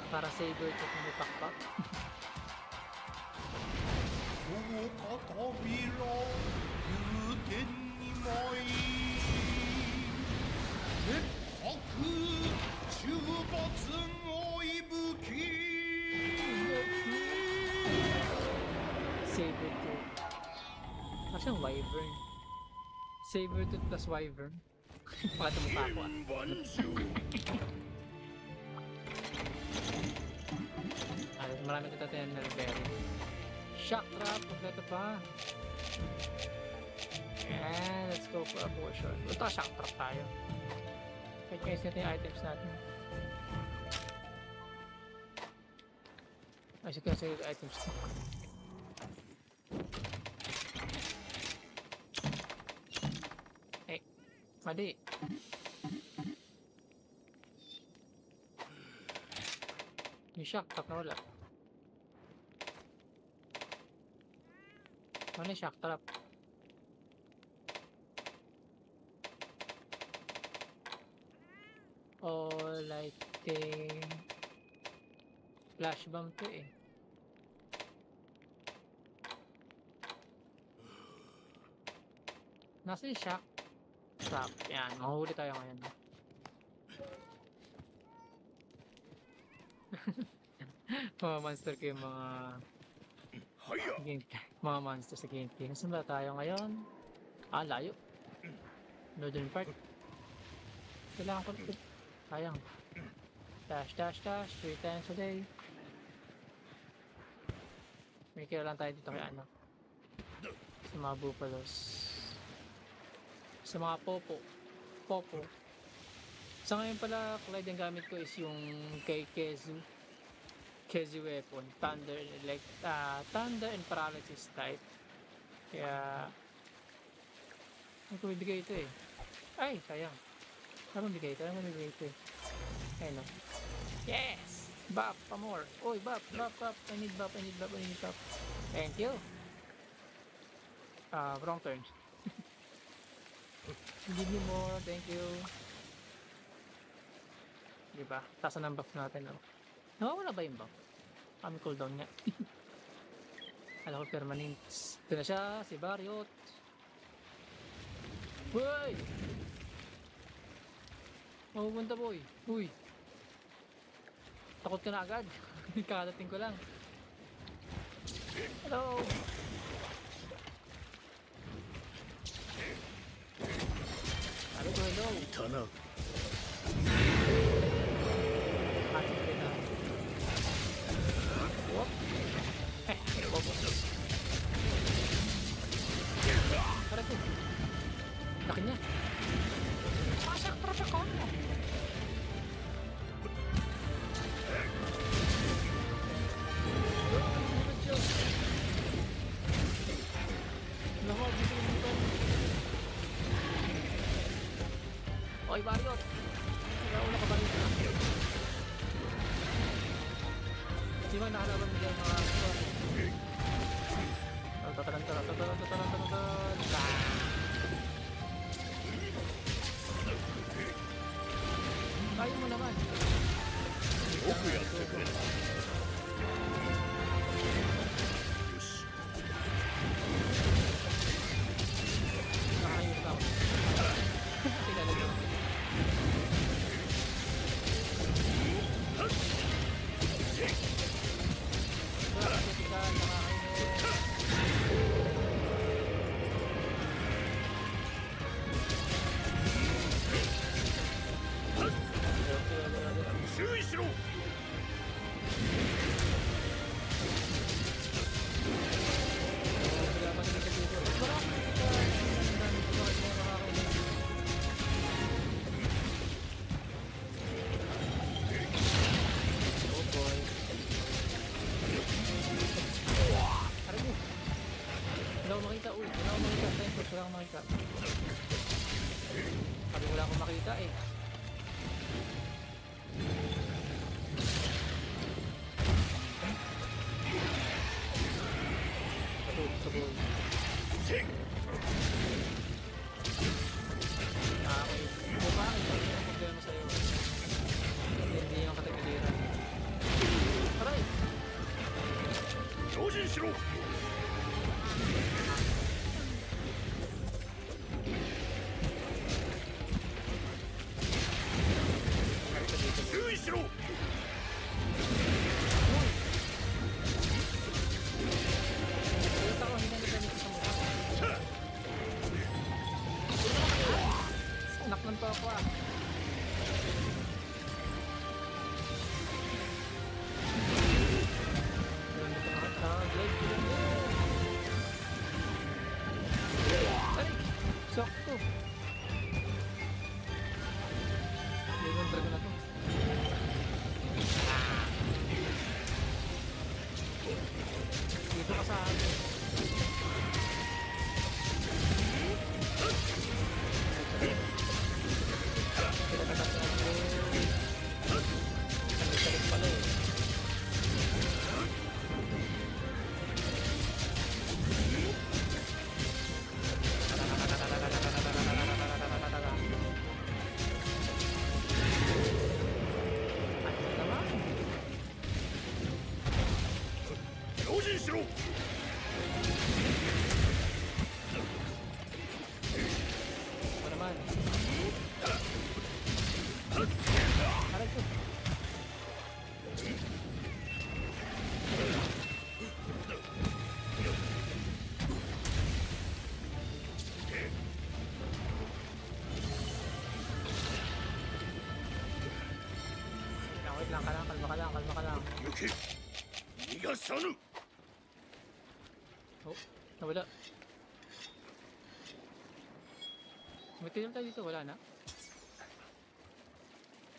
Para saber ko kung may pakpak. Sabertooth. Parang siyang wyvern. Sabertooth plus wyvern. Pakita mo pa ako ah. Marami ito tayo na repair. Shock trap, kompleto pa. And let's go for a potion. Ito shock trap tayo. Kahit guys natin yung items natin. As you can see the items. Hey, mali. Yung shock trap na wala. Ano yung shock trap? Oh, lighting. Flash bomb to eh. Nasa yung shock trap. Yan, mahuhuli tayo ngayon. Mga monster ko yung mga monster sa gameplay. Nasaan ba tayo ngayon? Ah, layo. Northern part. Kailangan ko ito. Sayang. Dash, dash, dash. 3 times a day. May kira lang tayo dito kay ano. Sa mga buppalos. Sa mga popo. Popo. Sa ngayon pala, Clyde, yung gamit ko is yung kay Kezu weapon, thunder and paralysis type. Kaya ano ko bibigay ito eh. Ay, sayang. Ano bibigay ito? Ano bibigay ito eh? Ayun o. Yes! Buff, pa more. Uy, buff. I need buff. Thank you. Wrong turn. Give me more, thank you. Diba? Tasa ng buff natin o. Nawawala ba yung buff? Kami cooldown nga. Alam ko permanent. Ito na siya, si Barriot. Uy! Mapupunta boy. Uy! Takot ka na agad. Kakadating ko lang. Hello! Hello! Hello! Aray ko. Laki niya. Pasak ko. Nako, dito. Oy, Barriot. Una ka ba nito? Di ba nakalaban nila yung mga kaya mo naman. Nakayos ako. Kilala nyo. Wala akong makita. Sabi wala akong makita eh. Sabog. pa ako ah. Marami ko nakataglag. Ay! Sakto! Yung dragon na to. Dito ka sa akin. Sakit pala eh. Ano naman? 用心しろ。 Ano naman? Aray ko. Wait lang, kalma ka lang, kalma ka lang. 行け。逃がさぬ。 Oh, nawala. Material tayo dito, wala na.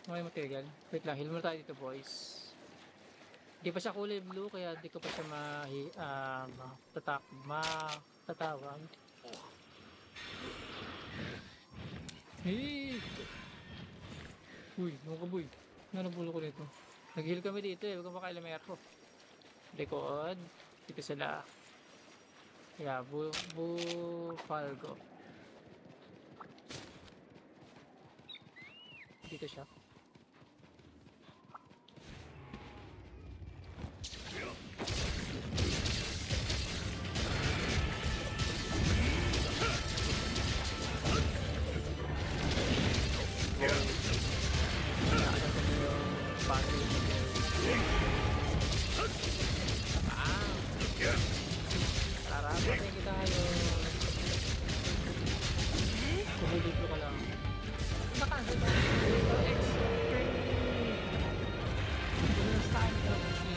Okay, material. Wait lang, heal muna tayo dito, boys. Hindi pa siya kulay blue, kaya hindi ko pa siya matatawag. Hey! Uy, mga kaboy. Nanabulo ko nito. Nag-heal kami dito eh, huwag kang makailamero. Likod. Dito sila. Yeah, Falgo. Dito siya. Nakakita ko yung battery. Rarapatin kita ngayon. Kumulito ka lang. Nakansel ba? Extreme! Yung style ka lang kasi.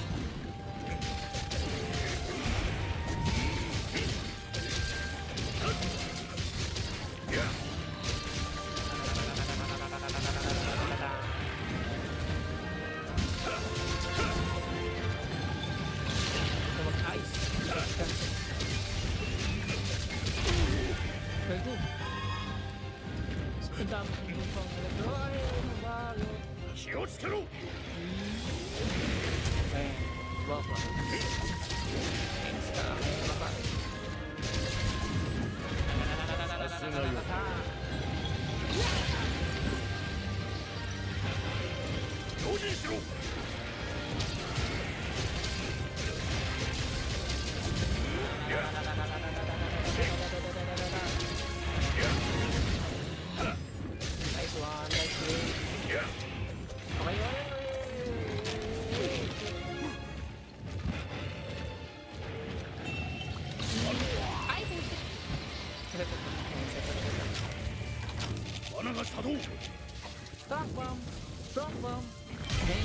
Mag-ice. Very good. Ang dami kong lupang nalagay. Ay, nabalo. 気をつけろ。 Ayan, baba. Insta, baba. さすがよ。用心しろ。 Nice one, nice play. Okay, ay! Ay! 罠が作動。 Rock bomb! Rock bomb! Dang!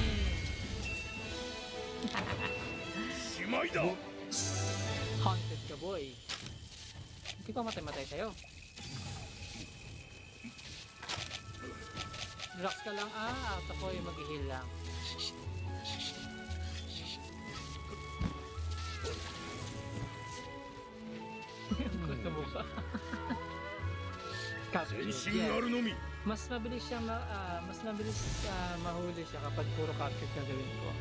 しまいだ。 Haunted ka, boy. Hindi pa matay-matay sa'yo. Relax ka lang. At ako yung mag-heal lang. Ang gusto mo ka. 全 Capture. 身あ Yeah. るのみ。 Mas mabilis mahuli siya kapag puro capture na gawin ko.